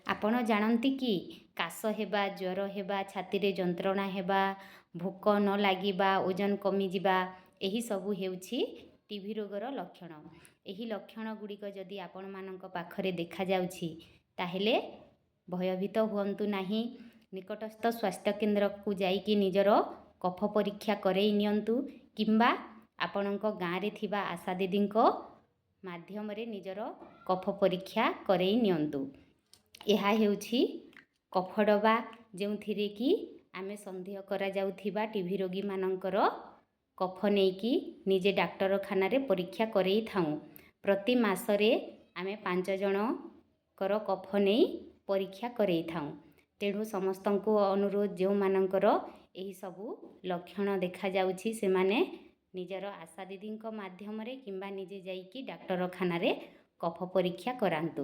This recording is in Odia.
ଆପଣ ଜାଣନ୍ତି କି କାଶ ହେବା, ଜ୍ୱର ହେବା, ଛାତିରେ ଯନ୍ତ୍ରଣା ହେବା, ଭୋକ ନ ଲାଗିବା, ଓଜନ କମିଯିବା, ଏହିସବୁ ହେଉଛି ଟିଭି ରୋଗର ଲକ୍ଷଣ। ଏହି ଲକ୍ଷଣ ଗୁଡ଼ିକ ଯଦି ଆପଣମାନଙ୍କ ପାଖରେ ଦେଖାଯାଉଛି ତାହେଲେ ଭୟଭୀତ ହୁଅନ୍ତୁ ନାହିଁ। ନିକଟସ୍ଥ ସ୍ୱାସ୍ଥ୍ୟକେନ୍ଦ୍ରକୁ ଯାଇକି ନିଜର କଫ ପରୀକ୍ଷା କରେଇ ନିଅନ୍ତୁ କିମ୍ବା ଆପଣଙ୍କ ଗାଁରେ ଥିବା ଆଶା ଦିଦିଙ୍କ ମାଧ୍ୟମରେ ନିଜର କଫ ପରୀକ୍ଷା କରେଇ ନିଅନ୍ତୁ। ଏହା ହେଉଛି କଫ ଡବା, ଯେଉଁଥିରେ କି ଆମେ ସନ୍ଦେହ କରାଯାଉଥିବା ଟିଭି ରୋଗୀମାନଙ୍କର କଫ ନେଇକି ନିଜେ ଡାକ୍ତରଖାନାରେ ପରୀକ୍ଷା କରେଇଥାଉଁ। ପ୍ରତି ମାସରେ ଆମେ 5 ଜଣଙ୍କର କଫ ନେଇ ପରୀକ୍ଷା କରେଇଥାଉଁ। ତେଣୁ ସମସ୍ତଙ୍କୁ ଅନୁରୋଧ, ଯେଉଁମାନଙ୍କର ଏହିସବୁ ଲକ୍ଷଣ ଦେଖାଯାଉଛି ସେମାନେ ନିଜର ଆଶା ଦିଦିଙ୍କ ମାଧ୍ୟମରେ କିମ୍ବା ନିଜେ ଯାଇକି ଡାକ୍ତରଖାନାରେ କଫ ପରୀକ୍ଷା କରାନ୍ତୁ।